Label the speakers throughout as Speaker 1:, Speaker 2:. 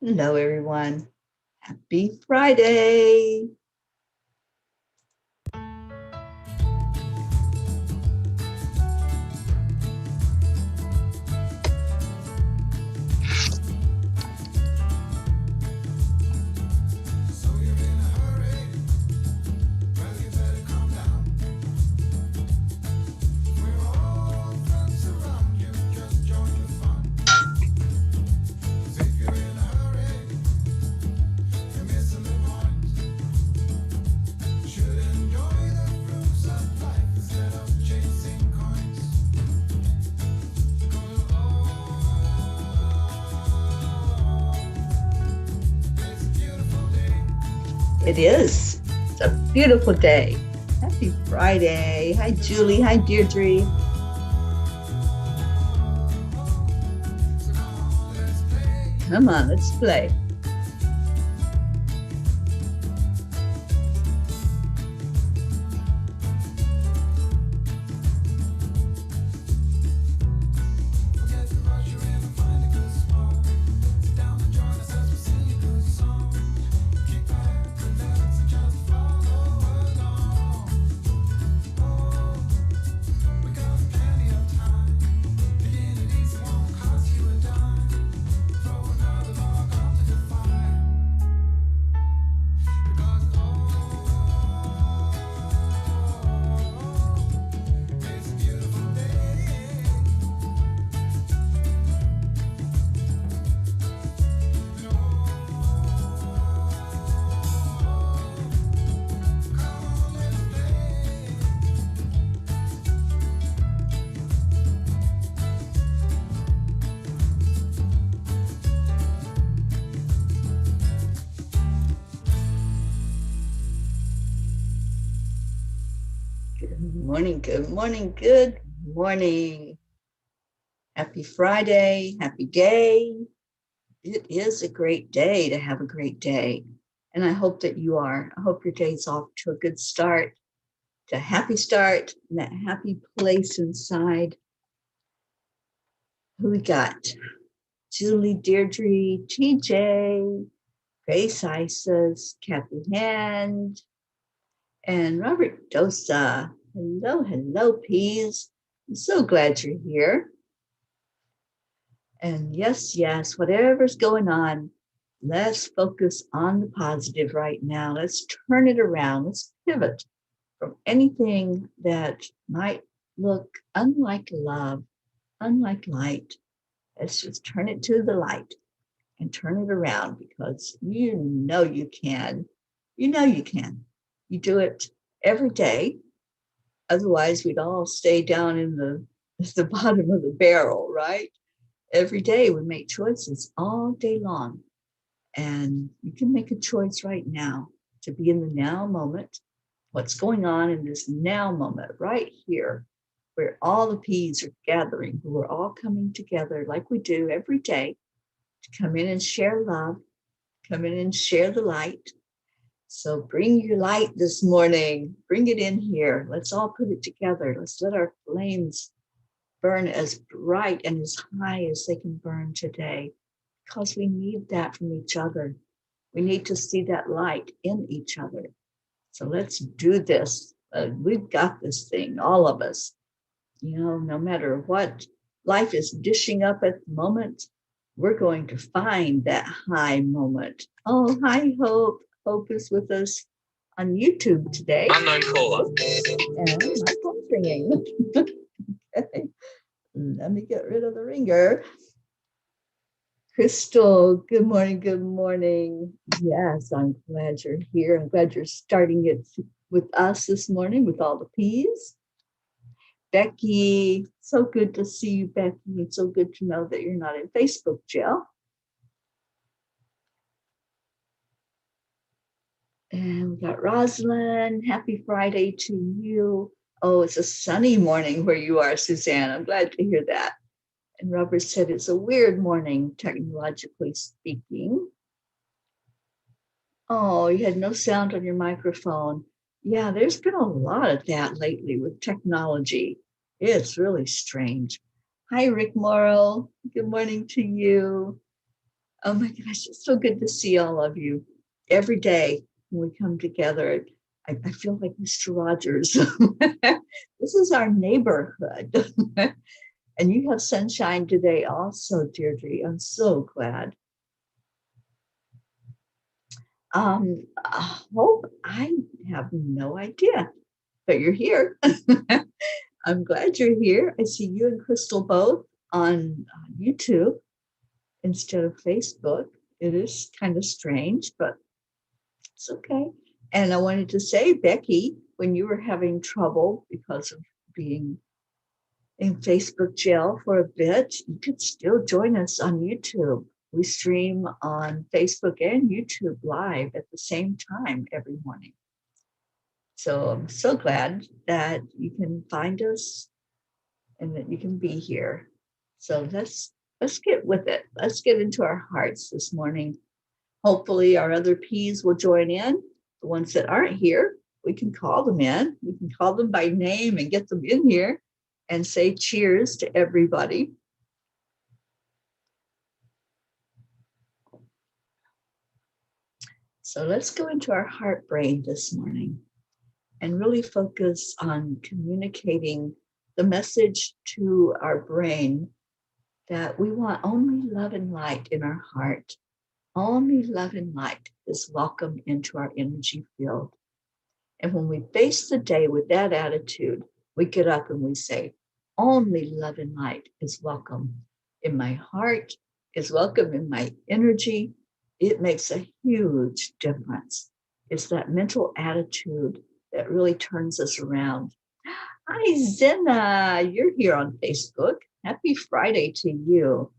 Speaker 1: Hello, everyone. Happy Friday. It is. It's a beautiful day. Happy Friday. Hi, Julie. Hi, Deirdre. Come on, let's play. Good morning, good morning, good morning. Happy Friday, happy day. It is a great day to have a great day. And I hope that you are. I hope your day's off to a good start, to a happy start, and that happy place inside. Who we got? Julie, Deirdre, TJ, Grace Isis, Kathy Hand, and Robert Dosa. Hello, hello, Peas. I'm so glad you're here. And yes, whatever's going on, let's focus on the positive right now. Let's turn it around. Let's pivot from anything that might look unlike love, unlike light. Let's just turn it to the light and turn it around, because you know you can. You know you can. You do it every day. Otherwise, we'd all stay down in the bottom of the barrel, right? Every day we make choices all day long. And you can make a choice right now to be in the now moment. What's going on in this now moment right here, where all the peas are gathering, who are all coming together like we do every day to come in and share love, come in and share the light. So bring your light this morning. Bring it in here. Let's all put it together. Let's let our flames burn as bright and as high as they can burn today, because we need that from each other. We need to see that light in each other. So let's do this. We've got this thing, all of us. You know, no matter what life is dishing up at the moment, we're going to find that high moment. Oh, hi, Hope. Hope is with us on YouTube today.
Speaker 2: Unknown caller.
Speaker 1: And my phone's ringing. Okay. Let me get rid of the ringer. Crystal, good morning, good morning. Yes, I'm glad you're here. I'm glad you're starting it with us this morning with all the P's. Becky, so good to see you, Becky. It's so good to know that you're not in Facebook jail. And we got Rosalind. Happy Friday to you. Oh, it's a sunny morning where you are, Suzanne. I'm glad to hear that. And Robert said it's a weird morning, technologically speaking. Oh, you had no sound on your microphone. Yeah, there's been a lot of that lately with technology. It's really strange. Hi, Rick Morrow. Good morning to you. Oh my gosh, it's so good to see all of you. Every day when we come together, I feel like Mr. Rogers. This is our neighborhood. And you have sunshine today also, Deirdre. I'm so glad. I hope I have no idea, but you're here. I'm glad you're here. I see you and Crystal both on YouTube instead of Facebook. It is kind of strange, but it's okay. And I wanted to say, Becky, when you were having trouble because of being in Facebook jail for a bit, you could still join us on YouTube. We stream on Facebook and YouTube live at the same time every morning. So I'm so glad that you can find us and that you can be here. So let's get with it. Let's get into our hearts this morning. Hopefully our other P's will join in. The ones that aren't here, we can call them in. We can call them by name and get them in here and say cheers to everybody. So let's go into our heart brain this morning and really focus on communicating the message to our brain that we want only love and light in our heart. Only love and light is welcome into our energy field. And when we face the day with that attitude, we get up and we say, only love and light is welcome in my heart, is welcome in my energy. It makes a huge difference. It's that mental attitude that really turns us around. Hi, Zena. You're here on Facebook. Happy Friday to you.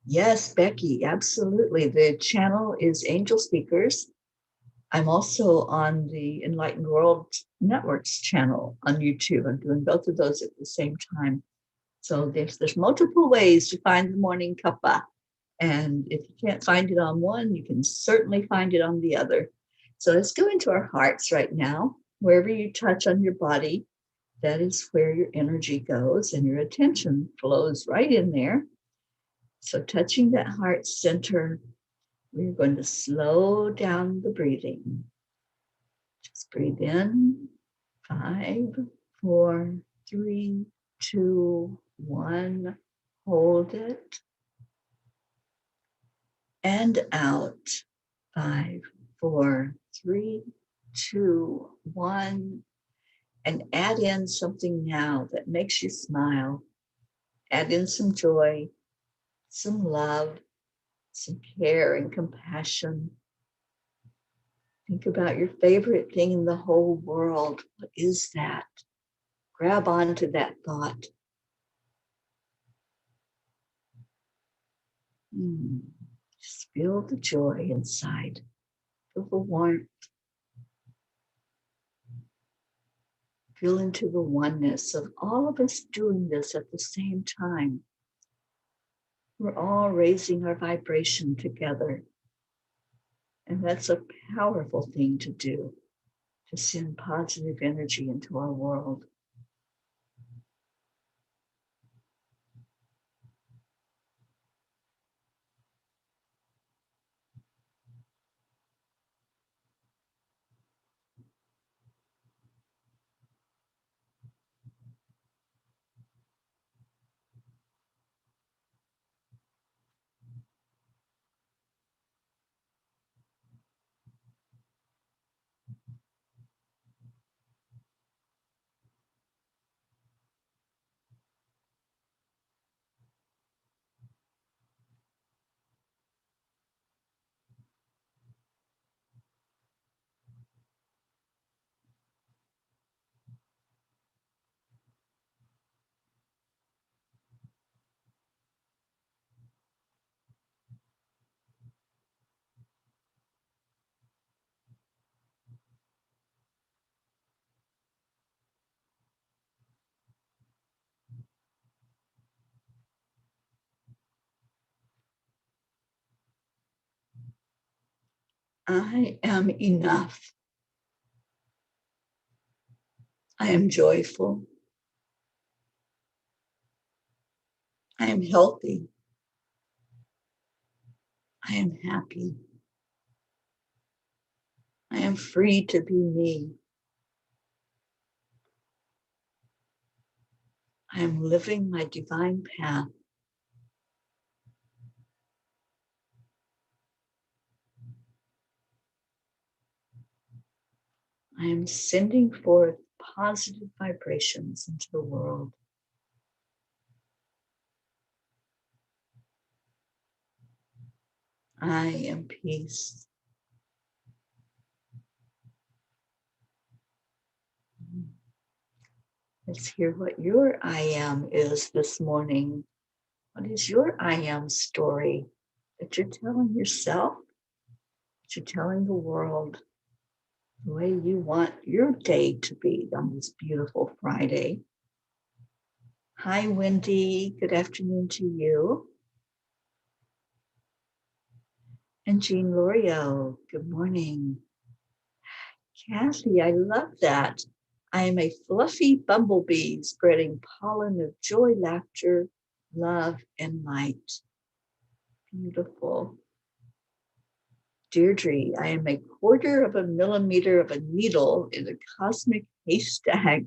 Speaker 1: Yes, Becky, absolutely. The channel is Angel Speakers. I'm also on the Enlightened World Network's channel on YouTube. I'm doing both of those at the same time. So there's multiple ways to find the morning cuppa. And if you can't find it on one, you can certainly find it on the other. So let's go into our hearts right now. Wherever you touch on your body, that is where your energy goes and your attention flows right in there. So touching that heart center, we're going to slow down the breathing. Just breathe in, 5, 4, 3, 2, 1. Hold it. And out, 5, 4, 3, 2, 1. And add in something now that makes you smile. Add in some joy, some love, some care and compassion. Think about your favorite thing in the whole world. What is that? Grab onto that thought. Just feel the joy inside. Feel the warmth. Feel into the oneness of all of us doing this at the same time. We're all raising our vibration together. And that's a powerful thing to do, to send positive energy into our world. I am enough. I am joyful. I am healthy. I am happy. I am free to be me. I am living my divine path. I am sending forth positive vibrations into the world. I am peace. Let's hear what your I am is this morning. What is your I am story that you're telling yourself, that you're telling the world, the way you want your day to be on this beautiful Friday? Hi, Wendy. Good afternoon to you. And Jean L'Oreal, good morning. Kathy, I love that. I am a fluffy bumblebee spreading pollen of joy, laughter, love, and light. Beautiful. Deirdre, I am a quarter of a millimeter of a needle in a cosmic haystack.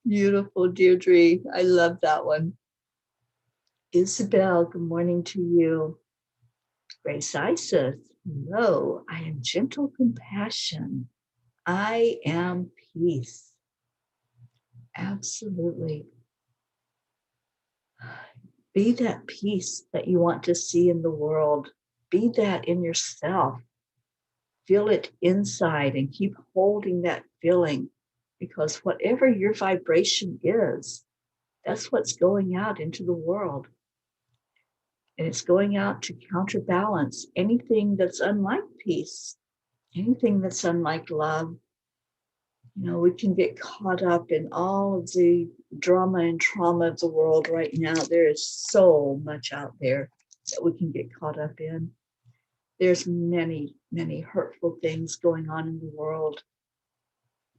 Speaker 1: Beautiful, Deirdre. I love that one. Isabel, good morning to you. Grace Isis, hello. I am gentle compassion. I am peace. Absolutely. Be that peace that you want to see in the world. Be that in yourself. Feel it inside and keep holding that feeling, because whatever your vibration is, that's what's going out into the world. And it's going out to counterbalance anything that's unlike peace, anything that's unlike love. You know, we can get caught up in all of the drama and trauma of the world right now. There is so much out there that we can get caught up in. There's many, many hurtful things going on in the world.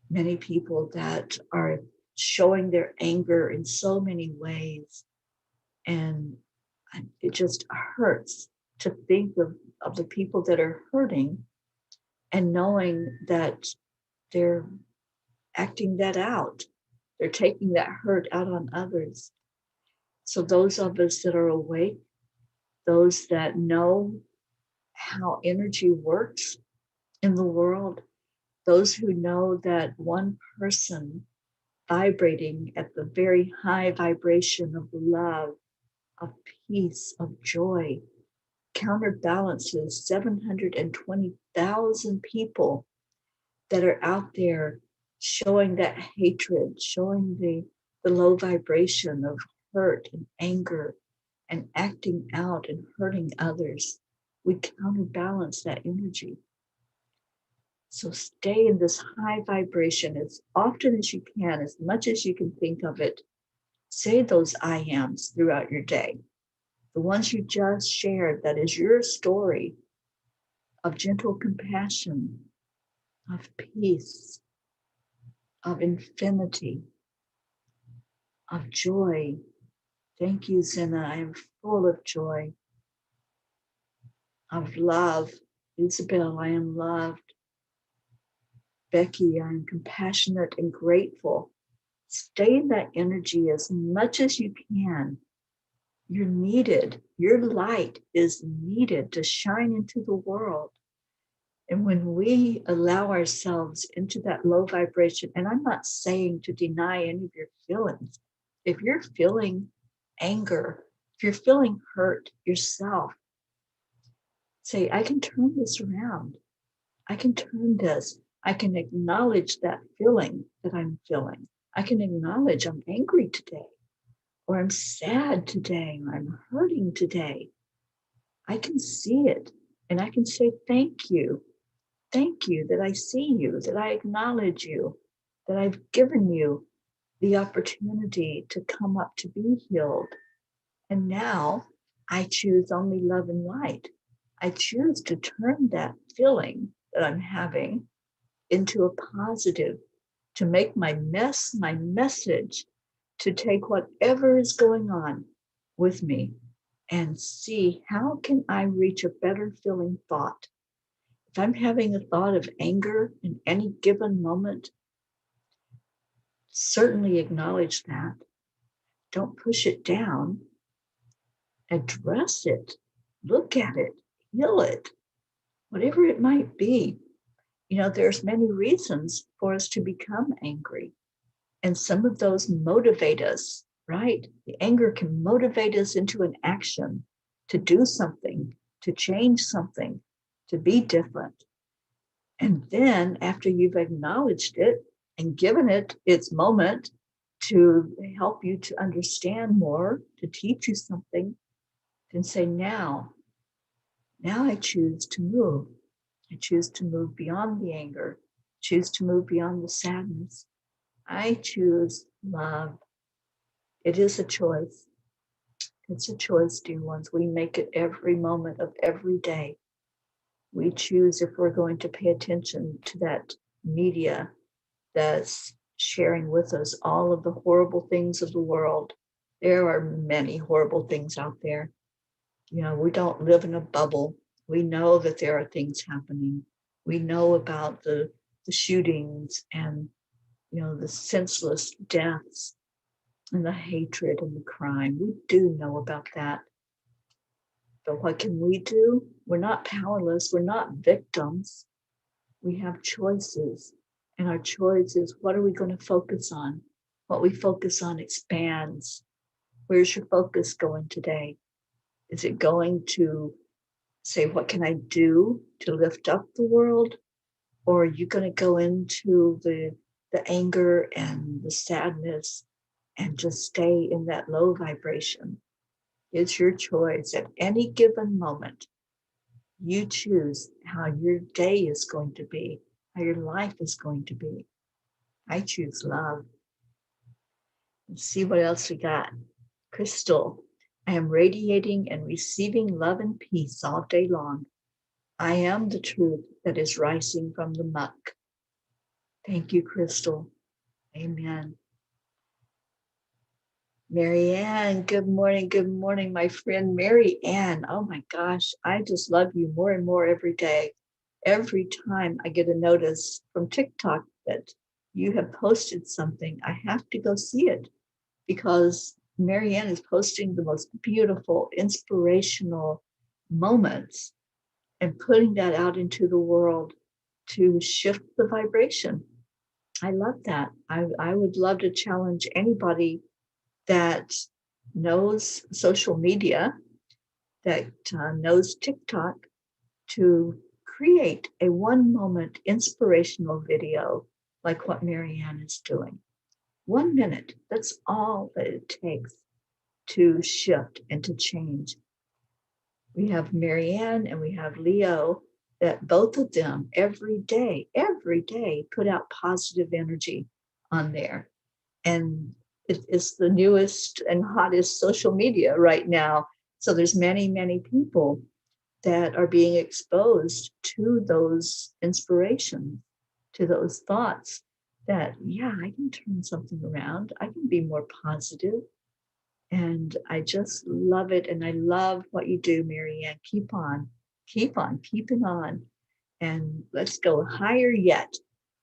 Speaker 1: Many people that are showing their anger in so many ways. And it just hurts to think of the people that are hurting and knowing that they're acting that out. They're taking that hurt out on others. So those of us that are awake, those that know how energy works in the world, those who know that one person vibrating at the very high vibration of love, of peace, of joy, counterbalances 720,000 people that are out there showing that hatred, showing the low vibration of hurt and anger and acting out and hurting others. We counterbalance that energy. So stay in this high vibration as often as you can, as much as you can think of it. Say those I ams throughout your day. The ones you just shared, that is your story of gentle compassion, of peace, of infinity, of joy. Thank you, Zena. I am full of joy, of love. Isabel, I am loved. Becky, I am compassionate and grateful. Stay in that energy as much as you can. You're needed. Your light is needed to shine into the world. And when we allow ourselves into that low vibration, and I'm not saying to deny any of your feelings. If you're feeling anger, if you're feeling hurt yourself, say, I can turn this around. I can turn this. I can acknowledge that feeling that I'm feeling. I can acknowledge I'm angry today, or I'm sad today, or I'm hurting today. I can see it, and I can say, thank you. Thank you that I see you, that I acknowledge you, that I've given you the opportunity to come up to be healed. And now I choose only love and light. I choose to turn that feeling that I'm having into a positive, to make my mess my message, to take whatever is going on with me and see, how can I reach a better feeling thought? If I'm having a thought of anger in any given moment, certainly acknowledge that. Don't push it down. Address it. Look at it. Heal it. Whatever it might be. There's many reasons for us to become angry. And some of those motivate us, right? The anger can motivate us into an action, to do something, to change something, to be different. And then after you've acknowledged it and given it its moment to help you to understand more, to teach you something, then say, now I choose to move. I choose to move beyond the anger, choose to move beyond the sadness. I choose love. It is a choice. It's a choice, dear ones. We make it every moment of every day. We choose if we're going to pay attention to that media that's sharing with us all of the horrible things of the world. There are many horrible things out there. We don't live in a bubble. We know that there are things happening. We know about the shootings and, the senseless deaths and the hatred and the crime. We do know about that. But what can we do? We're not powerless. We're not victims. We have choices. And our choice is, what are we going to focus on? What we focus on expands. Where's your focus going today? Is it going to say, what can I do to lift up the world? Or are you going to go into the anger and the sadness and just stay in that low vibration? It's your choice. At any given moment, you choose how your day is going to be, how your life is going to be. I choose love. Let's see what else we got. Crystal, I am radiating and receiving love and peace all day long. I am the truth that is rising from the muck. Thank you, Crystal. Amen. Mary Ann, good morning, my friend Mary Ann. Oh my gosh, I just love you more and more every day. Every time I get a notice from TikTok that you have posted something, I have to go see it, because Mary Ann is posting the most beautiful, inspirational moments and putting that out into the world to shift the vibration. I love that. I would love to challenge anybody that knows social media, that knows TikTok, to create a 1-moment inspirational video like what Mary Ann is doing. 1 minute, that's all that it takes to shift and to change. We have Mary Ann and we have Leo, that both of them every day, put out positive energy on there. And it is the newest and hottest social media right now. So there's many, many people that are being exposed to those inspirations, to those thoughts that, yeah, I can turn something around. I can be more positive. And I just love it. And I love what you do, Mary Ann. Keep on, keeping on. And let's go higher yet,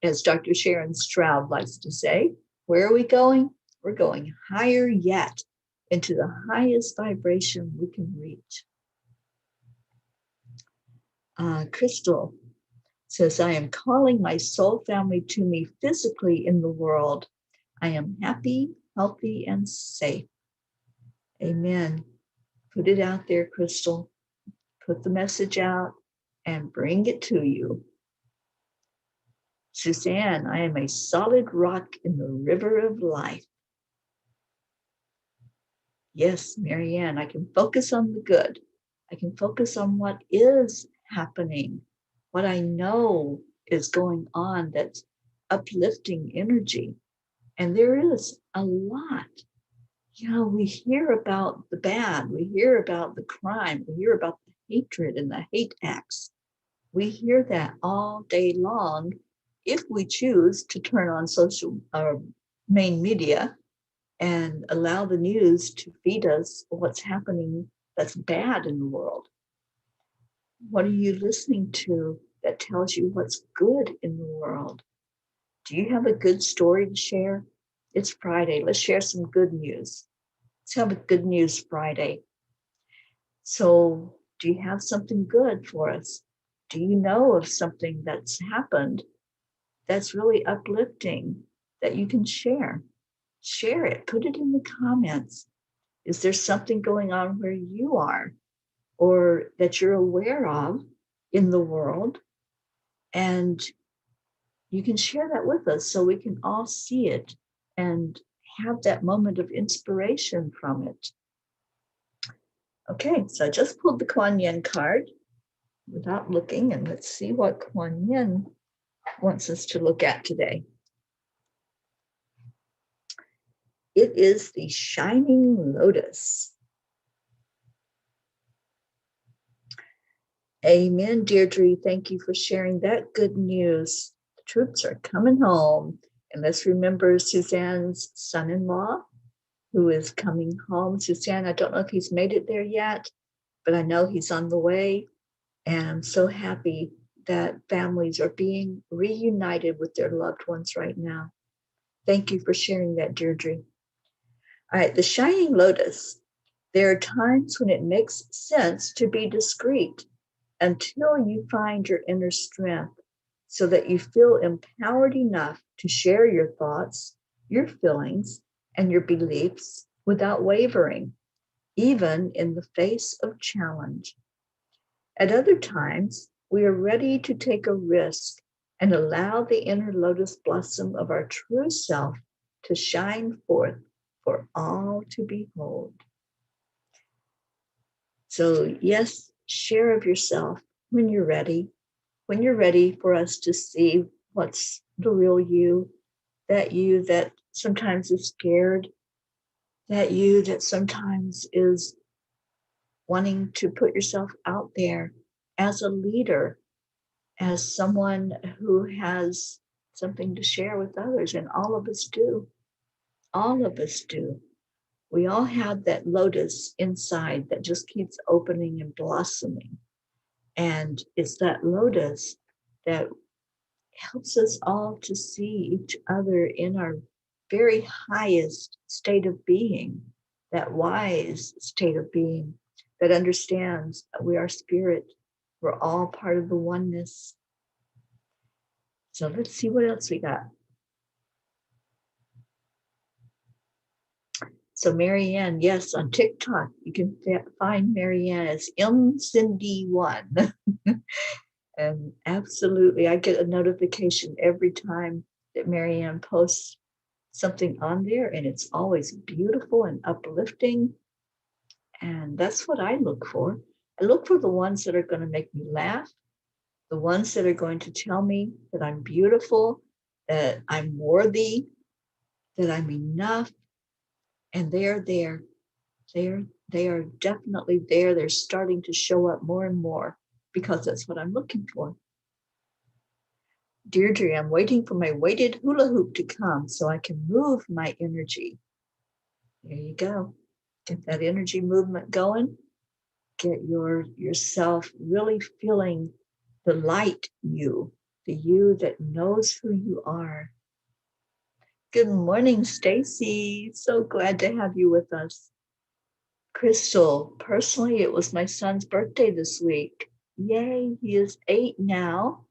Speaker 1: as Dr. Sharon Stroud likes to say. Where are we going? We're going higher yet, into the highest vibration we can reach. Crystal says, I am calling my soul family to me physically in the world. I am happy, healthy, and safe. Amen. Put it out there, Crystal. Put the message out and bring it to you. Suzanne, I am a solid rock in the river of life. Yes, Mary Ann, I can focus on the good. I can focus on what is happening, what I know is going on that's uplifting energy. And there is a lot. We hear about the bad, we hear about the crime, we hear about the hatred and the hate acts. We hear that all day long if we choose to turn on social main media and allow the news to feed us what's happening that's bad in the world? What are you listening to that tells you what's good in the world? Do you have a good story to share? It's Friday. Let's share some good news. Let's have a good news Friday. So, do you have something good for us? Do you know of something that's happened that's really uplifting that you can share? Share it, put it in the comments. Is there something going on where you are or that you're aware of in the world? And you can share that with us so we can all see it and have that moment of inspiration from it. Okay, so I just pulled the Kuan Yin card without looking, and let's see what Kuan Yin wants us to look at today. It is the Shining Lotus. Amen, Deirdre. Thank you for sharing that good news. The troops are coming home. And let's remember Suzanne's son-in-law who is coming home. Suzanne, I don't know if he's made it there yet, but I know he's on the way. And I'm so happy that families are being reunited with their loved ones right now. Thank you for sharing that, Deirdre. All right, the Shining Lotus. There are times when it makes sense to be discreet until you find your inner strength so that you feel empowered enough to share your thoughts, your feelings, and your beliefs without wavering, even in the face of challenge. At other times, we are ready to take a risk and allow the inner lotus blossom of our true self to shine forth for all to behold. So, yes, share of yourself when you're ready for us to see what's the real you that sometimes is scared, that you that sometimes is wanting to put yourself out there as a leader, as someone who has something to share with others. And all of us do. All of us do. We all have that lotus inside that just keeps opening and blossoming. And it's that lotus that helps us all to see each other in our very highest state of being, that wise state of being that understands that we are spirit. We're all part of the oneness. So let's see what else we got. So Marianne, yes, on TikTok, you can find Marianne as MCindy1. And absolutely, I get a notification every time that Marianne posts something on there, and it's always beautiful and uplifting. And that's what I look for. I look for the ones that are going to make me laugh, the ones that are going to tell me that I'm beautiful, that I'm worthy, that I'm enough. And they're there. They are definitely there. They're starting to show up more and more because that's what I'm looking for. Deirdre, I'm waiting for my weighted hula hoop to come so I can move my energy. There you go. Get that energy movement going. Get yourself really feeling the light you, the you that knows who you are. Good morning, Stacy. So glad to have you with us. Crystal, personally, it was my son's birthday this week. Yay, he is 8 now.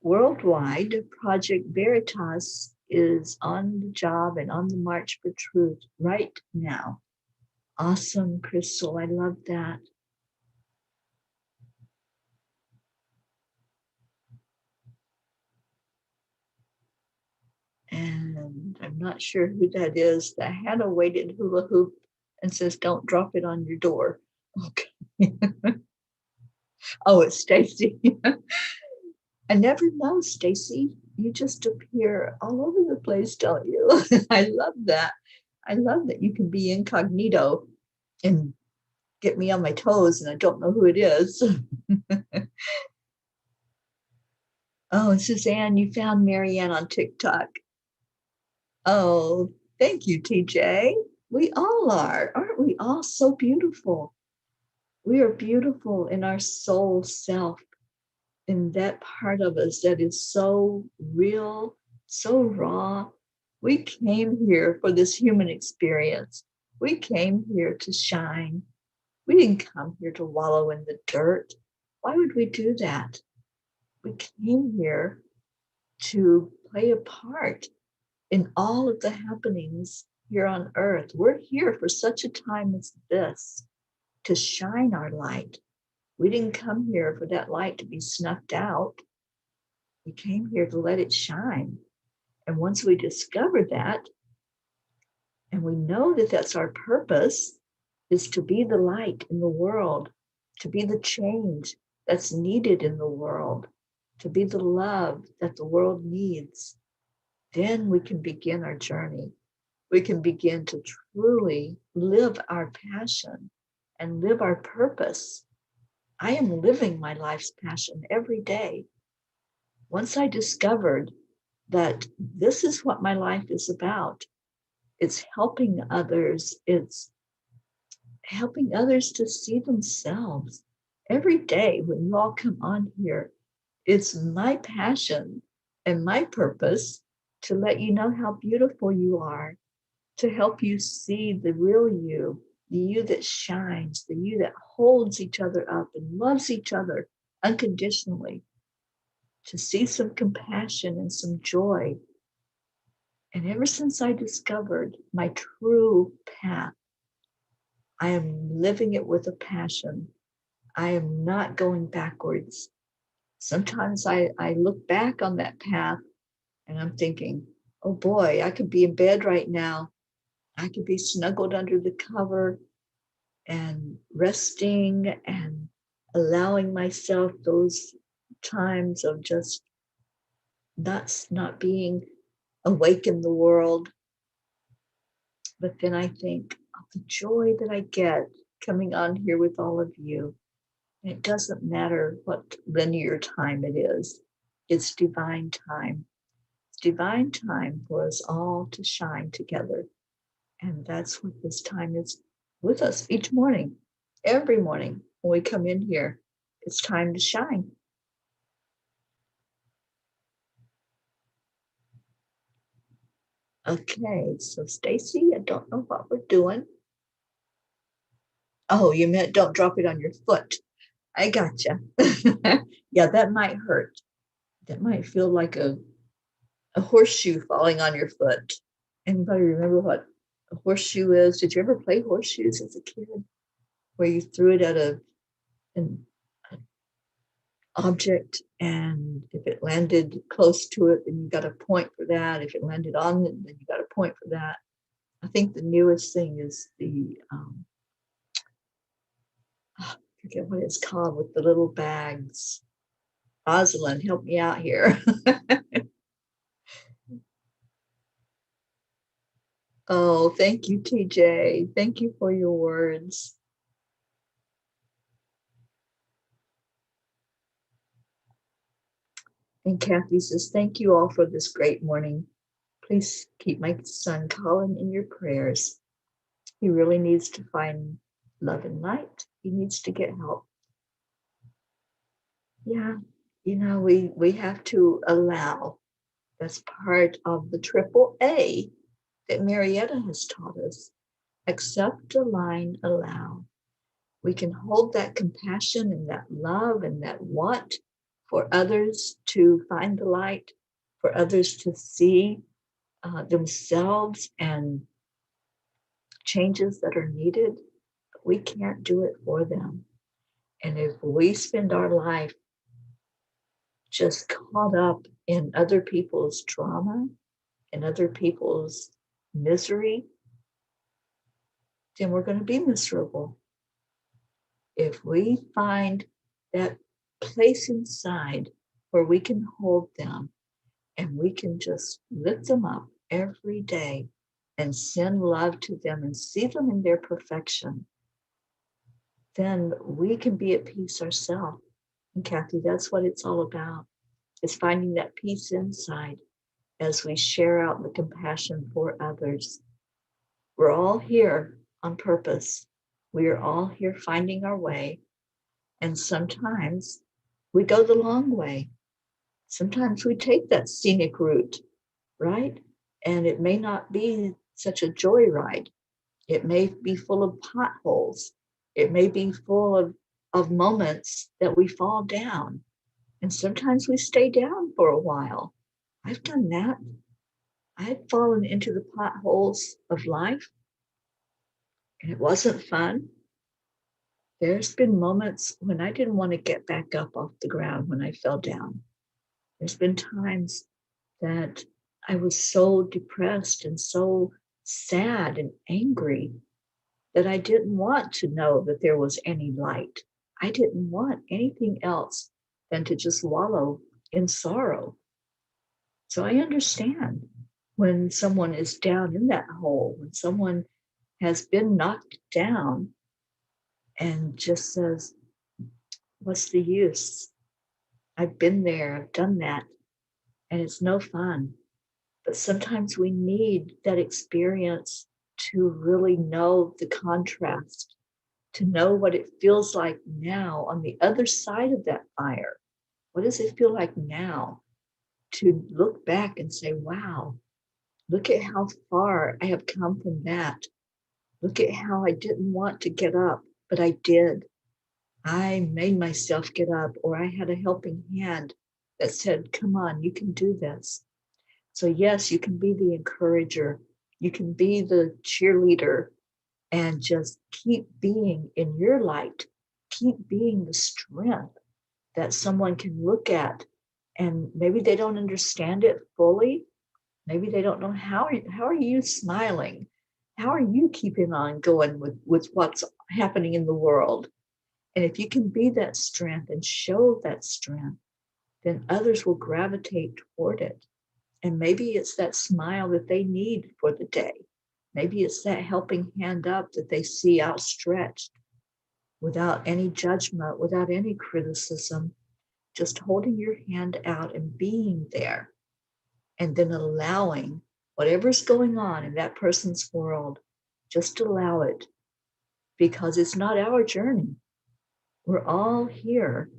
Speaker 1: Worldwide, Project Veritas is on the job and on the march for truth right now. Awesome, Crystal. I love that. And I'm not sure who that is that had a weighted hula hoop and says, don't drop it on your door. Okay. Oh, it's Stacy. I never know, Stacy. You just appear all over the place, don't you? I love that. I love that you can be incognito and get me on my toes and I don't know who it is. Oh, Suzanne, you found Marianne on TikTok. Oh, thank you, TJ. We all are. Aren't we all so beautiful? We are beautiful in our soul self, in that part of us that is so real, so raw. We came here for this human experience. We came here to shine. We didn't come here to wallow in the dirt. Why would we do that? We came here to play a part in all of the happenings here on earth. We're here for such a time as this to shine our light. We didn't come here for that light to be snuffed out. We came here to let it shine. And once we discover that, and we know that that's our purpose, is to be the light in the world, to be the change that's needed in the world, to be the love that the world needs, then we can begin our journey. We can begin to truly live our passion and live our purpose. I am living my life's passion every day. Once I discovered that this is what my life is about, it's helping others, it's helping others to see themselves. Every day when you all come on here, it's my passion and my purpose to let you know how beautiful you are, to help you see the real you, the you that shines, the you that holds each other up and loves each other unconditionally, to see some compassion and some joy. And ever since I discovered my true path, I am living it with a passion. I am not going backwards. Sometimes I look back on that path and I'm thinking, oh boy, I could be in bed right now. I could be snuggled under the cover and resting and allowing myself those times of just not being awake in the world. But then I think of the joy that I get coming on here with all of you. And it doesn't matter what linear time it is. It's divine time. It's divine time for us all to shine together. And that's what this time is with us each morning, every morning when we come in here. It's time to shine. Okay, so Stacy, I don't know what we're doing. Oh, you meant don't drop it on your foot. I gotcha. Yeah, that might hurt. That might feel like a horseshoe falling on your foot. Anybody remember what a horseshoe is? Did you ever play horseshoes as a kid? Where you threw it at an object, and if it landed close to it, then you got a point for that. If it landed on it, then you got a point for that. I think the newest thing is the I forget what it's called, with the little bags. Rosalind, help me out here. Oh, thank you, TJ. Thank you for your words. And Kathy says, thank you all for this great morning. Please keep my son Colin in your prayers. He really needs to find love and light. He needs to get help. Yeah, we have to allow. That's part of the triple A that Marietta has taught us. Accept, align, allow. We can hold that compassion and that love and that want for others to find the light, for others to see themselves and changes that are needed. But we can't do it for them. And if we spend our life just caught up in other people's trauma and other people's misery, then we're going to be miserable. If we find that place inside where we can hold them and we can just lift them up every day and send love to them and see them in their perfection, then we can be at peace ourselves. And Kathy, that's what it's all about, is finding that peace inside as we share out the compassion for others. We're all here on purpose. We are all here finding our way. And sometimes we go the long way. Sometimes we take that scenic route, right? And it may not be such a joyride. It may be full of potholes. It may be full of moments that we fall down. And sometimes we stay down for a while. I've done that. I've fallen into the potholes of life, and it wasn't fun. There's been moments when I didn't want to get back up off the ground when I fell down. There's been times that I was so depressed and so sad and angry that I didn't want to know that there was any light. I didn't want anything else than to just wallow in sorrow. So I understand when someone is down in that hole, when someone has been knocked down and just says, what's the use? I've been there, I've done that, and it's no fun. But sometimes we need that experience to really know the contrast, to know what it feels like now on the other side of that fire. What does it feel like now? To look back and say, wow, look at how far I have come from that. Look at how I didn't want to get up, but I did. I made myself get up, or I had a helping hand that said, come on, you can do this. So yes, you can be the encourager. You can be the cheerleader and just keep being in your light. Keep being the strength that someone can look at, and maybe they don't understand it fully. Maybe they don't know how are you smiling? How are you keeping on going with what's happening in the world? And if you can be that strength and show that strength, then others will gravitate toward it. And maybe it's that smile that they need for the day. Maybe it's that helping hand up that they see outstretched without any judgment, without any criticism, just holding your hand out and being there, and then allowing whatever's going on in that person's world, just allow it, because it's not our journey. We're all here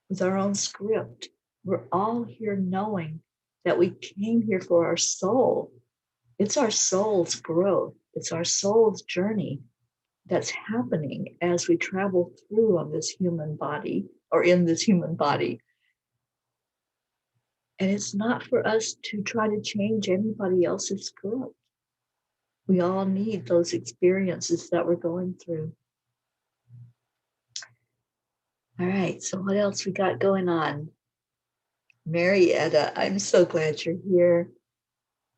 Speaker 1: with our own script. We're all here knowing that we came here for our soul. It's our soul's growth. It's our soul's journey that's happening as we travel through on this human body, or in this human body. And it's not for us to try to change anybody else's script. We all need those experiences that we're going through. All right, so what else we got going on? Marietta, I'm so glad you're here.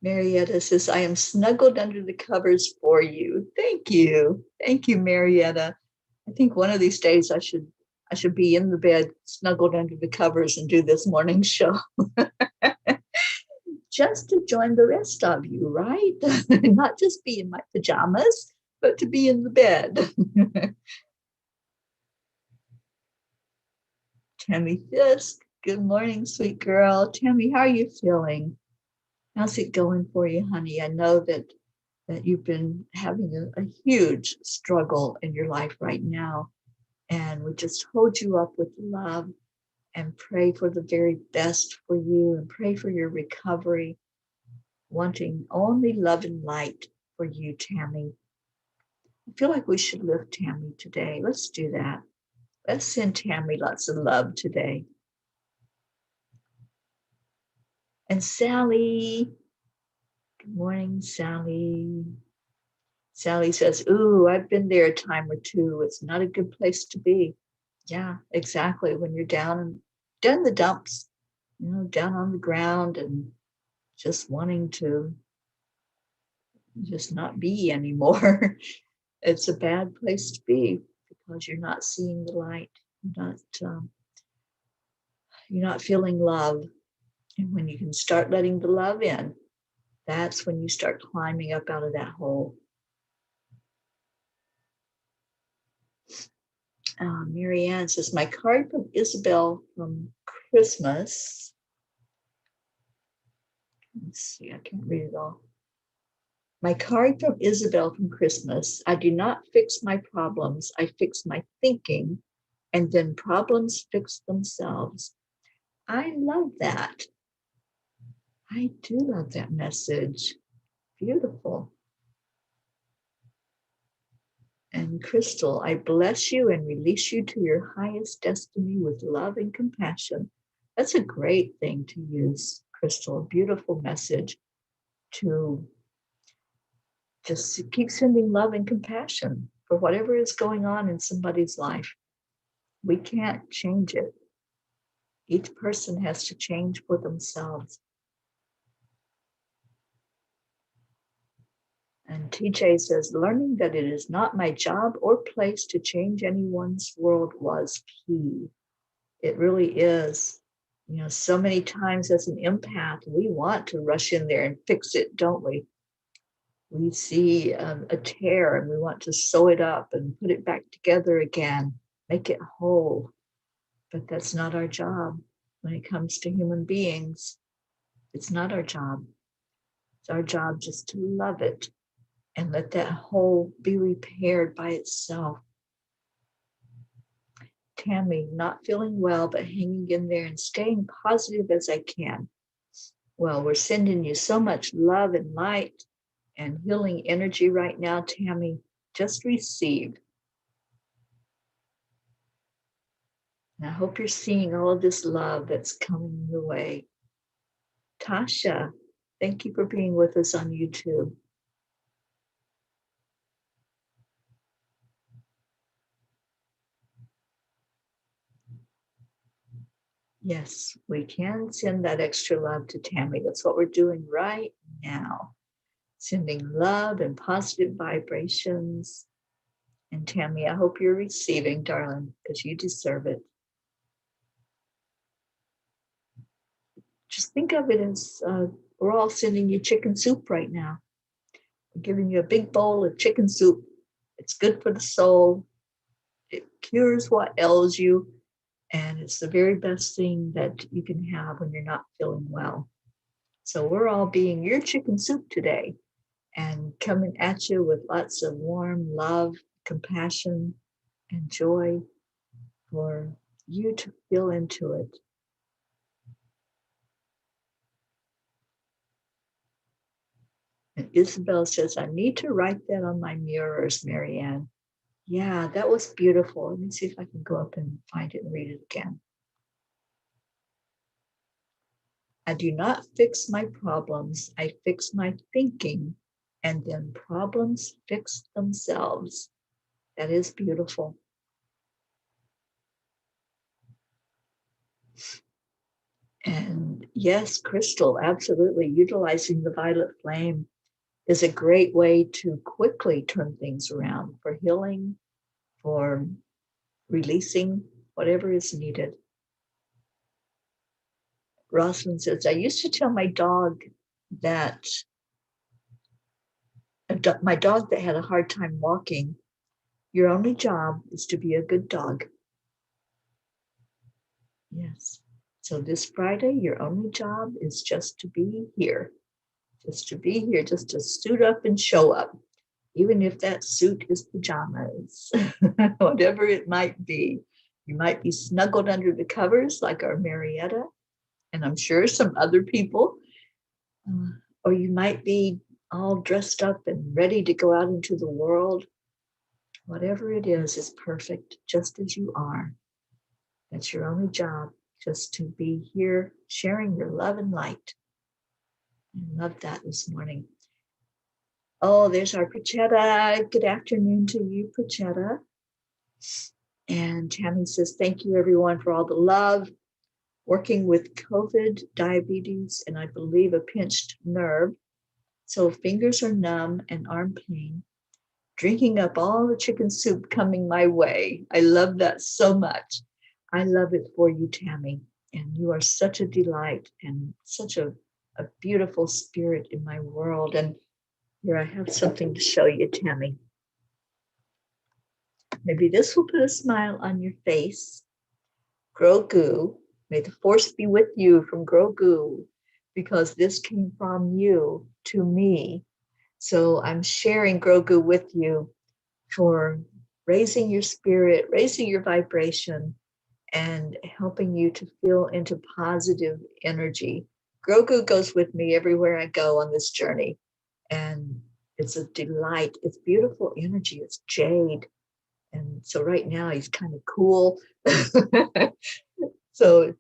Speaker 1: Marietta says, I am snuggled under the covers for you. Thank you. Thank you, Marietta. I think one of these days I should be in the bed, snuggled under the covers, and do this morning show. Just to join the rest of you, right? Not just be in my pajamas, but to be in the bed. Tammy Fisk, good morning, sweet girl. Tammy, how are you feeling? How's it going for you, honey? I know that you've been having a huge struggle in your life right now, and we just hold you up with love and pray for the very best for you, and pray for your recovery, wanting only love and light for you, Tammy. I feel like we should lift Tammy today. Let's do that. Let's send Tammy lots of love today. And Sally, good morning, Sally. Sally says, ooh, I've been there a time or two. It's not a good place to be. Yeah, exactly. When you're down in the dumps, down on the ground and just wanting to just not be anymore. It's a bad place to be, because you're not seeing the light. You're not feeling love. And when you can start letting the love in, that's when you start climbing up out of that hole. Mary Ann says, my card from Isabel from Christmas. Let's see, I can't read it all. My card from Isabel from Christmas. I do not fix my problems. I fix my thinking, and then problems fix themselves. I love that. I do love that message. Beautiful. And Crystal, I bless you and release you to your highest destiny with love and compassion. That's a great thing to use, Crystal. A beautiful message to just keep sending love and compassion for whatever is going on in somebody's life. We can't change it. Each person has to change for themselves. And TJ says, learning that it is not my job or place to change anyone's world was key. It really is. You know, so many times as an empath, we want to rush in there and fix it, don't we? We see a tear and we want to sew it up and put it back together again, make it whole. But that's not our job when it comes to human beings. It's not our job. It's our job just to love it and let that hole be repaired by itself. Tammy, not feeling well, but hanging in there and staying positive as I can. Well, we're sending you so much love and light and healing energy right now, Tammy. Just receive. And I hope you're seeing all of this love that's coming your way. Tasha, thank you for being with us on YouTube. Yes, we can send that extra love to Tammy. That's what we're doing right now. Sending love and positive vibrations. And Tammy, I hope you're receiving, darling, because you deserve it. Just think of it as we're all sending you chicken soup right now. We're giving you a big bowl of chicken soup. It's good for the soul. It cures what ails you. And it's the very best thing that you can have when you're not feeling well. So we're all being your chicken soup today and coming at you with lots of warm love, compassion, and joy for you to feel into it. And Isabel says, I need to write that on my mirrors, Marianne. Yeah, that was beautiful. Let me see if I can go up and find it and read it again. I do not fix my problems. I fix my thinking, and then problems fix themselves. That is beautiful. And yes, Crystal, absolutely. Utilizing the violet flame is a great way to quickly turn things around for healing, for releasing whatever is needed. Rosalind says, I used to tell my dog that my dog that had a hard time walking, your only job is to be a good dog. Yes. So this Friday, your only job is just to be here, just to be here, just to suit up and show up, even if that suit is pajamas, whatever it might be. You might be snuggled under the covers like our Marietta, and I'm sure some other people, or you might be all dressed up and ready to go out into the world. Whatever it is perfect just as you are. That's your only job, just to be here sharing your love and light. I love that this morning. Oh, there's our Pachetta. Good afternoon to you, Pachetta. And Tammy says, thank you everyone for all the love. Working with COVID, diabetes, and I believe a pinched nerve. So fingers are numb and arm pain. Drinking up all the chicken soup coming my way. I love that so much. I love it for you, Tammy. And you are such a delight and such a beautiful spirit in my world. And here I have something to show you, Tammy. Maybe this will put a smile on your face. Grogu, may the force be with you from Grogu, because this came from you to me. So I'm sharing Grogu with you for raising your spirit, raising your vibration, and helping you to feel into positive energy. Grogu goes with me everywhere I go on this journey. And it's a delight. It's beautiful energy. It's jade. And so right now he's kind of cool. So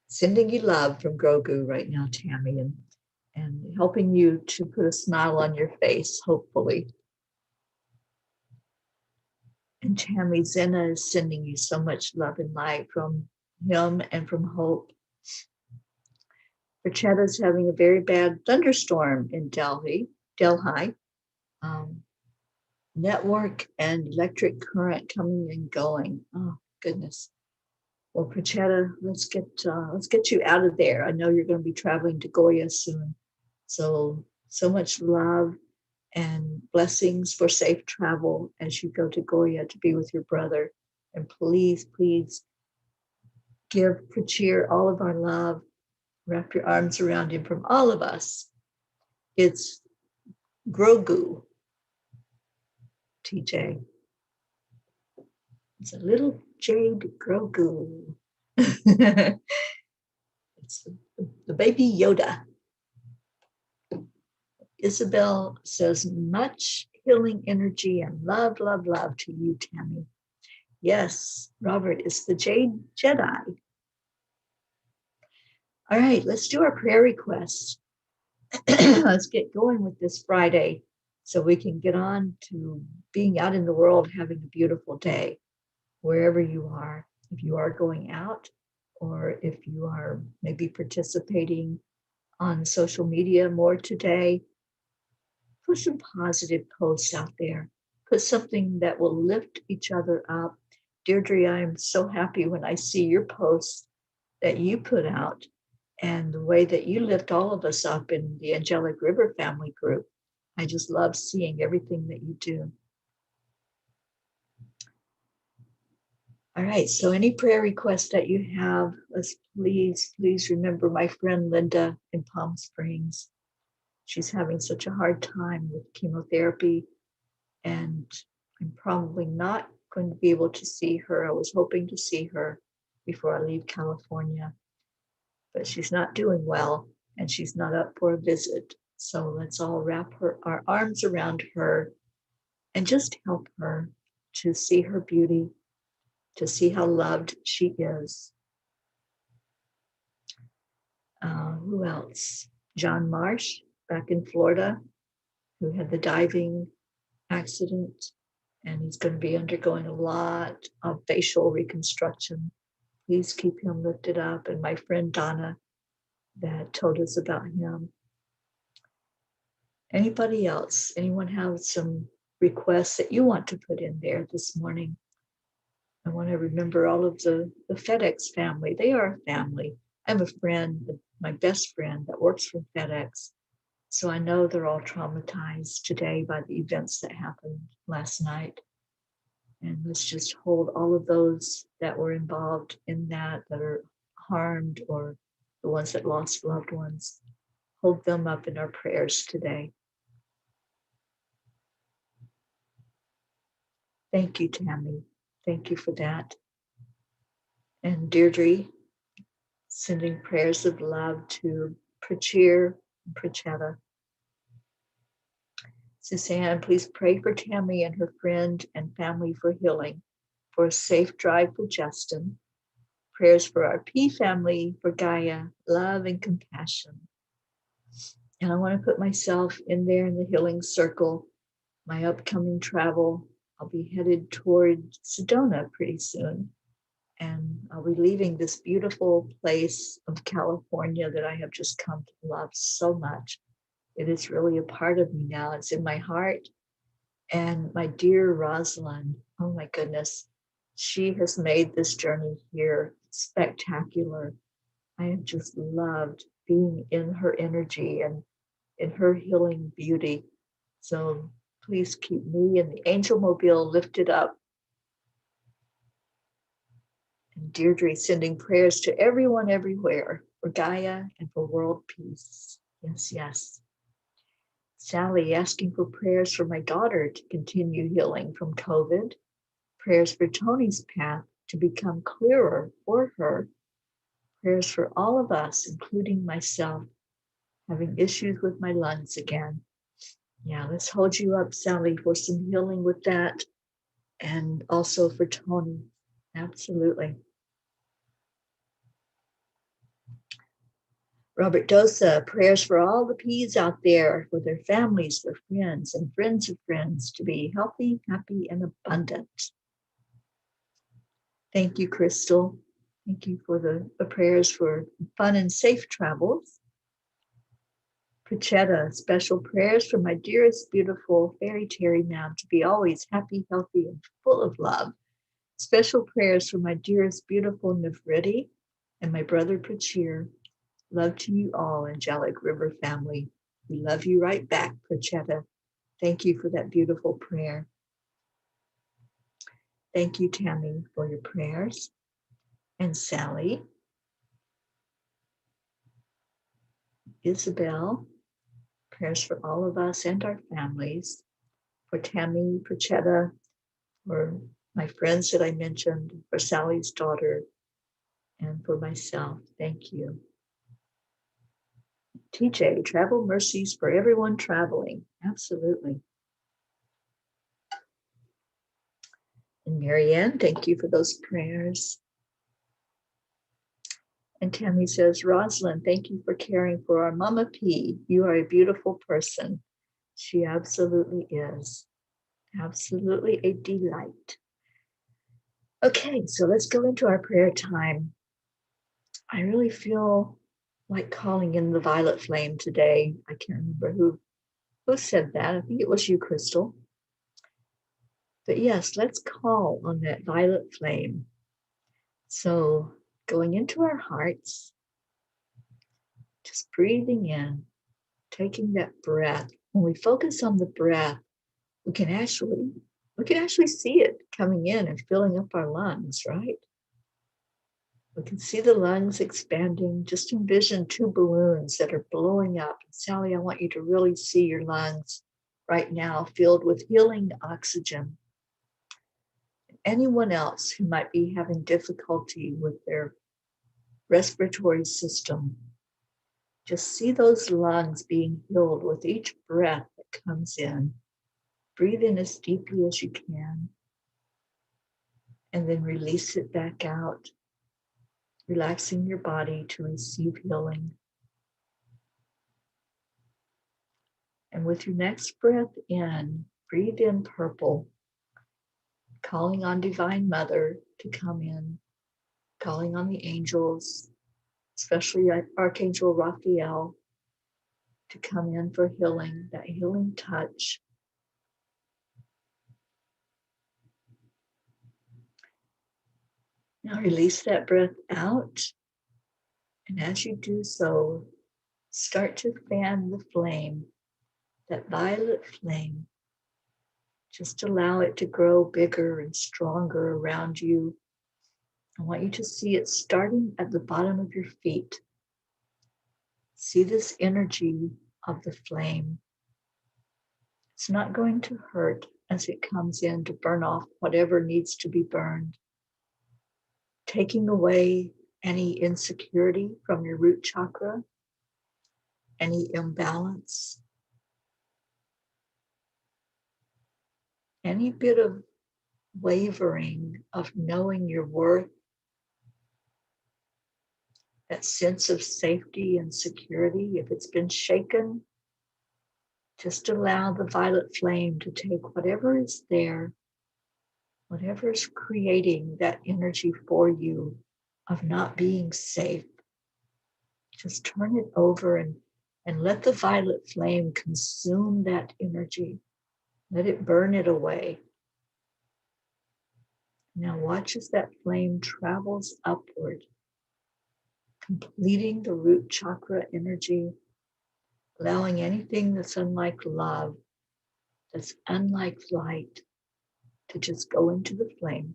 Speaker 1: sending you love from Grogu right now, Tammy, and helping you to put a smile on your face, hopefully. And Tammy, Zena is sending you so much love and light from him and from Hope. Prachetta's having a very bad thunderstorm in Delhi. Um, network and electric current coming and going. Oh goodness. Well, Prachetta, let's get you out of there. I know you're going to be traveling to Goya soon. So much love and blessings for safe travel as you go to Goya to be with your brother. And please, please give Prachir all of our love. Wrap your arms around him from all of us. It's Grogu, TJ. It's a little jade Grogu. It's the baby Yoda. Isabel says, much healing energy and love, love, love to you, Tammy. Yes, Robert, it's the Jade Jedi. All right, let's do our prayer requests. Let's get going with this Friday so we can get on to being out in the world, having a beautiful day, wherever you are. If you are going out, or if you are maybe participating on social media more today, put some positive posts out there. Put something that will lift each other up. Deirdre, I'm so happy when I see your posts that you put out and the way that you lift all of us up in the Angelic River Family group. I just love seeing everything that you do. All right, so any prayer requests that you have, let's please remember my friend Linda in Palm Springs. She's having such a hard time with chemotherapy, and I'm probably not going to be able to see her. I was hoping to see her before I leave California, but she's not doing well and she's not up for a visit. So let's all wrap our arms around her and just help her to see her beauty, to see how loved she is. Who else? John Marsh back in Florida, who had the diving accident, and he's going to be undergoing a lot of facial reconstruction. Please keep him lifted up. And my friend Donna that told us about him. Anybody else? Anyone have some requests that you want to put in there this morning? I want to remember all of the FedEx family. They are a family. I have a friend, my best friend, that works for FedEx. So I know they're all traumatized today by the events that happened last night. And let's just hold all of those that were involved in that are harmed, or the ones that lost loved ones. Hold them up in our prayers today. Thank you, Tammy. Thank you for that. And Deirdre, sending prayers of love to Prachir and Prachetta. Suzanne, please pray for Tammy and her friend and family for healing, for a safe drive for Justin. Prayers for our P family, for Gaia, love and compassion. And I want to put myself in there in the healing circle. My upcoming travel, I'll be headed toward Sedona pretty soon. And I'll be leaving this beautiful place of California that I have just come to love so much. It is really a part of me now. It's in my heart. And my dear Rosalind, oh my goodness, she has made this journey here spectacular. I have just loved being in her energy and in her healing beauty. So please keep me and the Angel Mobile lifted up. And Deirdre sending prayers to everyone everywhere for Gaia and for world peace. Yes, yes. Sally asking for prayers for my daughter to continue healing from COVID, prayers for Tony's path to become clearer for her, prayers for all of us, including myself, having issues with my lungs again. Yeah, let's hold you up, Sally, for some healing with that, and also for Tony. Absolutely. Robert Dosa, prayers for all the P's out there, for their families, their friends, and friends of friends to be healthy, happy, and abundant. Thank you, Crystal. Thank you for the prayers for fun and safe travels. Prachetta, special prayers for my dearest, beautiful fairy Teri Ma'am to be always happy, healthy, and full of love. Special prayers for my dearest, beautiful Nefriti and my brother Prachir. Love to you all, Angelic River Family. We love you right back, Prachetta. Thank you for that beautiful prayer. Thank you, Tammy, for your prayers. And Sally, Isabel, prayers for all of us and our families. For Tammy, Prachetta, for my friends that I mentioned, for Sally's daughter, and for myself. Thank you. TJ, travel mercies for everyone traveling. Absolutely. And Marianne, thank you for those prayers. And Tammy says, Rosalind, thank you for caring for our Mama P. You are a beautiful person. She absolutely is. Absolutely a delight. Okay, so let's go into our prayer time. I really feel like calling in the violet flame today. I can't remember who said that. I think it was you, Crystal. But yes, let's call on that violet flame. So going into our hearts, just breathing in, taking that breath. When we focus on the breath, we can actually see it coming in and filling up our lungs, right? We can see the lungs expanding. Just envision two balloons that are blowing up. And Sally, I want you to really see your lungs right now filled with healing oxygen. Anyone else who might be having difficulty with their respiratory system, just see those lungs being healed with each breath that comes in. Breathe in as deeply as you can, and then release it back out, relaxing your body to receive healing. And with your next breath in, breathe in purple, calling on Divine Mother to come in, calling on the angels, especially Archangel Raphael, to come in for healing, that healing touch. Now release that breath out. And as you do so, start to fan the flame, that violet flame. Just allow it to grow bigger and stronger around you. I want you to see it starting at the bottom of your feet. See this energy of the flame. It's not going to hurt as it comes in to burn off whatever needs to be burned, taking away any insecurity from your root chakra, any imbalance, any bit of wavering of knowing your worth, that sense of safety and security. If it's been shaken, just allow the violet flame to take whatever is there, whatever is creating that energy for you of not being safe. Just turn it over and let the violet flame consume that energy. Let it burn it away. Now watch as that flame travels upward, completing the root chakra energy, allowing anything that's unlike love, that's unlike light, to just go into the flame,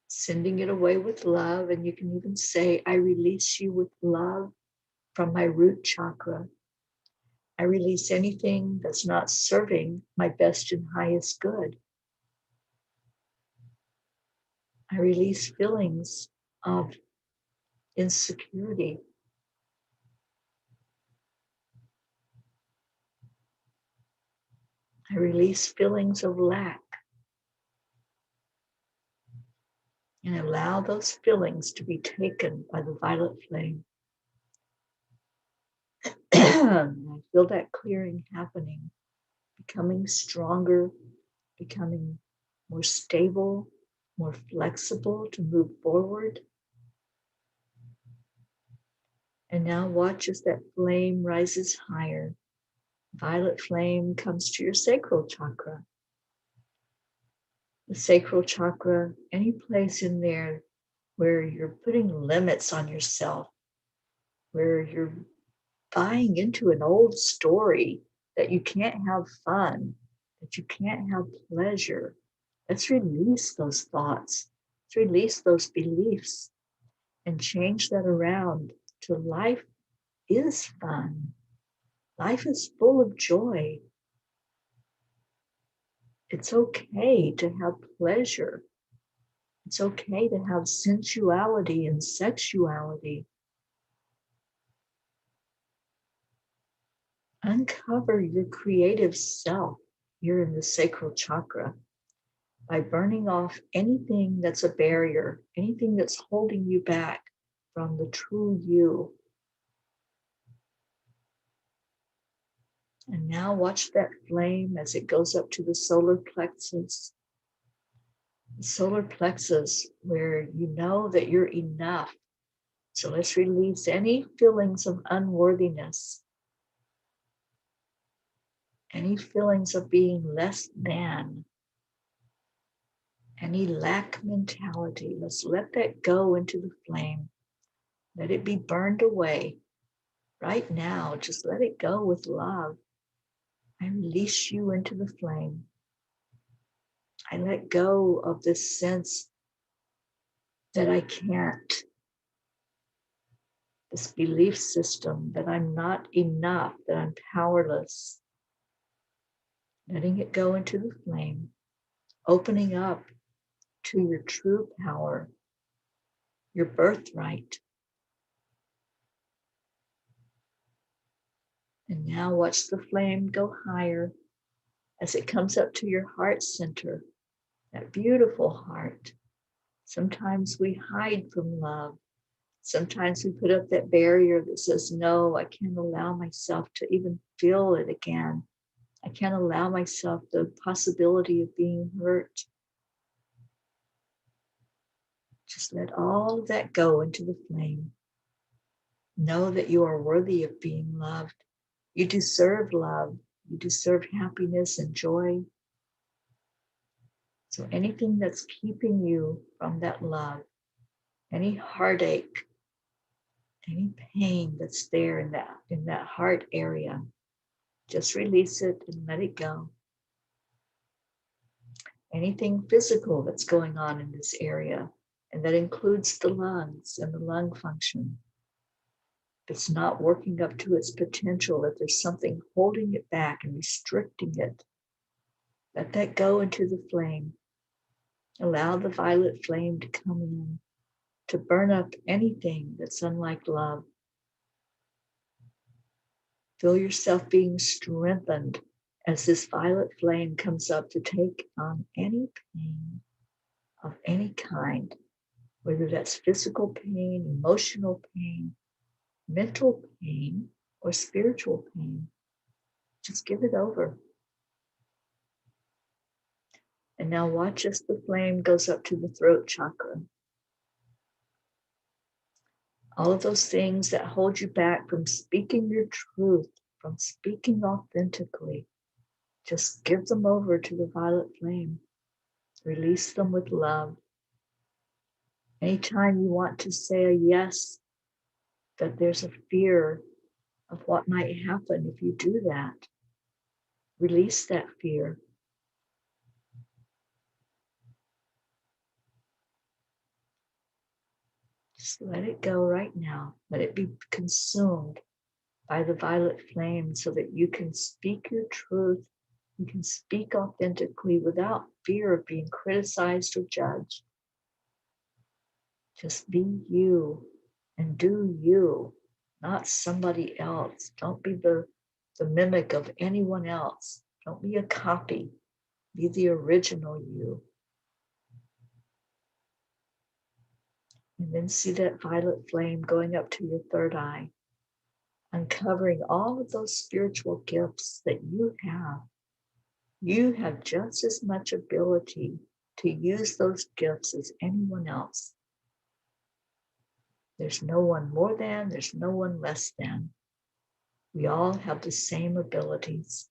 Speaker 1: sending it away with love. And you can even say, I release you with love from my root chakra. I I release anything that's not serving my best and highest good. I release feelings of insecurity. I release feelings of lack and allow those feelings to be taken by the violet flame. I feel that clearing happening, becoming stronger, becoming more stable, more flexible to move forward. And now watch as that flame rises higher. Violet flame comes to your sacral chakra. The sacral chakra, any place in there where you're putting limits on yourself, where you're buying into an old story that you can't have fun, that you can't have pleasure. Let's release those thoughts. Let's release those beliefs and change that around to life is fun. Life is full of joy. It's okay to have pleasure. It's okay to have sensuality and sexuality. Uncover your creative self here in the sacral chakra by burning off anything that's a barrier, anything that's holding you back from the true you. And now watch that flame as it goes up to the solar plexus. The solar plexus, where you know that you're enough. So let's release any feelings of unworthiness, any feelings of being less than, any lack mentality. Let's let that go into the flame. Let it be burned away right now. Just let it go with love. I release you into the flame. I let go of this sense that I can't, this belief system that I'm not enough, that I'm powerless. Letting it go into the flame, opening up to your true power, your birthright. And now watch the flame go higher as it comes up to your heart center, that beautiful heart. Sometimes we hide from love. Sometimes we put up that barrier that says, no, I can't allow myself to even feel it again. I can't allow myself the possibility of being hurt. Just let all of that go into the flame. Know that you are worthy of being loved. You deserve love. You deserve happiness and joy. So anything that's keeping you from that love, any heartache, any pain that's there in that heart area, just release it and let it go. Anything physical that's going on in this area, and that includes the lungs and the lung function. If it's not working up to its potential, if there's something holding it back and restricting it, let that go into the flame. Allow the violet flame to come in, to burn up anything that's unlike love. Feel yourself being strengthened as this violet flame comes up to take on any pain of any kind, whether that's physical pain, emotional pain, mental pain, or spiritual pain. Just give it over. And now watch as the flame goes up to the throat chakra. All of those things that hold you back from speaking your truth, from speaking authentically, just give them over to the violet flame. Release them with love. Anytime you want to say a yes, that there's a fear of what might happen if you do that, release that fear. Just let it go right now. Let it be consumed by the violet flame so that you can speak your truth. You can speak authentically without fear of being criticized or judged. Just be you and do you, not somebody else. Don't be the mimic of anyone else. Don't be a copy. Be the original you. And then see that violet flame going up to your third eye, uncovering all of those spiritual gifts that you have. You have just as much ability to use those gifts as anyone else. There's no one more than, there's no one less than. We all have the same abilities.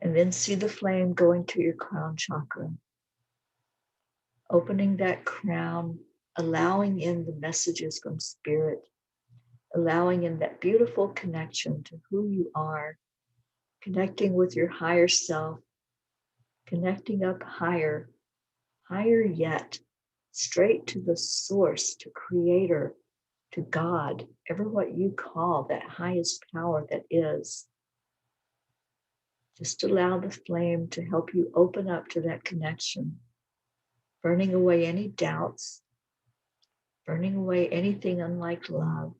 Speaker 1: And then see the flame going to your crown chakra, opening that crown, allowing in the messages from spirit, allowing in that beautiful connection to who you are, connecting with your higher self, connecting up higher, higher yet, straight to the source, to creator, to God, ever what you call that highest power that is. Just allow the flame to help you open up to that connection, burning away any doubts, burning away anything unlike love,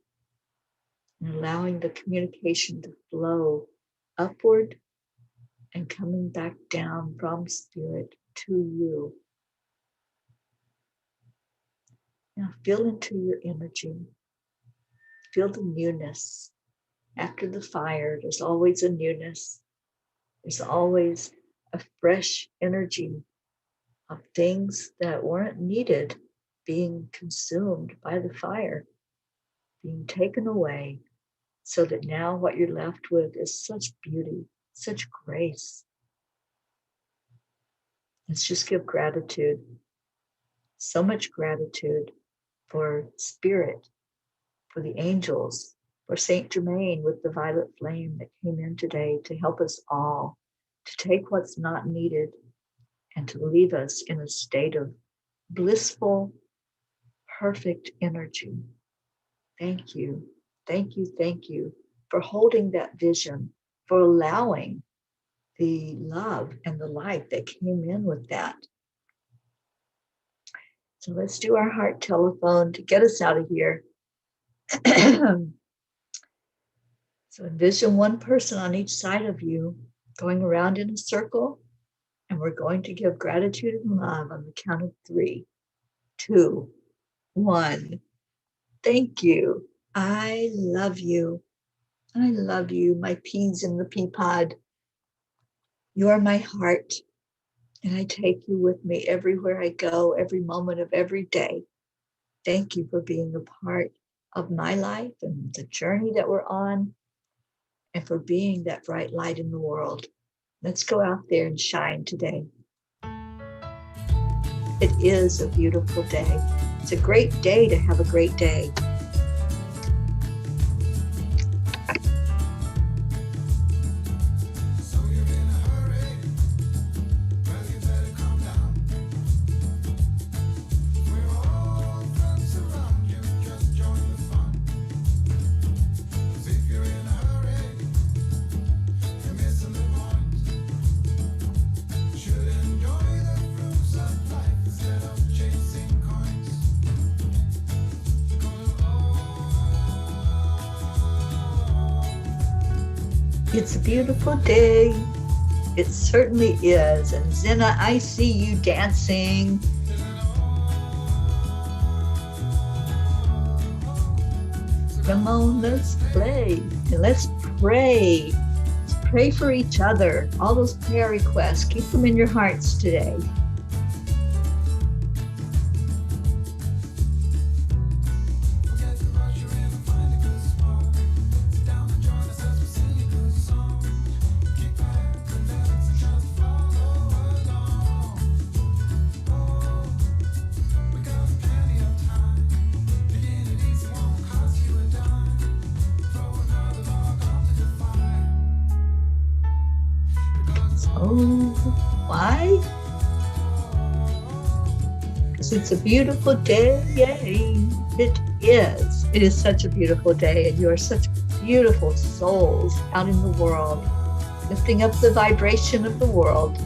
Speaker 1: and allowing the communication to flow upward and coming back down from spirit to you. Now feel into your energy. Feel the newness. After the fire, there's always a newness. There's always a fresh energy of things that weren't needed being consumed by the fire, being taken away, so that now what you're left with is such beauty, such grace. Let's just give gratitude, so much gratitude for spirit, for the angels, for Saint Germain with the violet flame that came in today to help us all to take what's not needed and to leave us in a state of blissful, perfect energy. Thank you, thank you, thank you for holding that vision, for allowing the love and the light that came in with that. So let's do our heart telephone to get us out of here. So envision one person on each side of you going around in a circle, and we're going to give gratitude and love on the count of 3, 2, 1. Thank you. I love you. I love you, my peas in the pea pod. You are my heart, and I take you with me everywhere I go, every moment of every day. Thank you for being a part of my life and the journey that we're on, and for being that bright light in the world. Let's go out there and shine today. It is a beautiful day. It's a great day to have a great day. It's a beautiful day. It certainly is. And Zena, I see you dancing. Come on, let's play. And let's pray. Let's pray for each other. All those prayer requests, keep them in your hearts today. Why? because it's a beautiful day. Yay! It is. It is such a beautiful day, and you are such beautiful souls out in the world, lifting up the vibration of the world.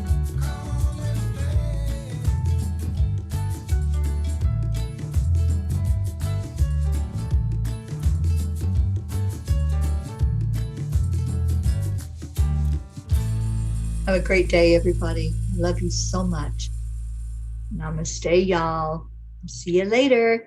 Speaker 1: Have a great day, everybody. I love you so much. Namaste, y'all. See you later.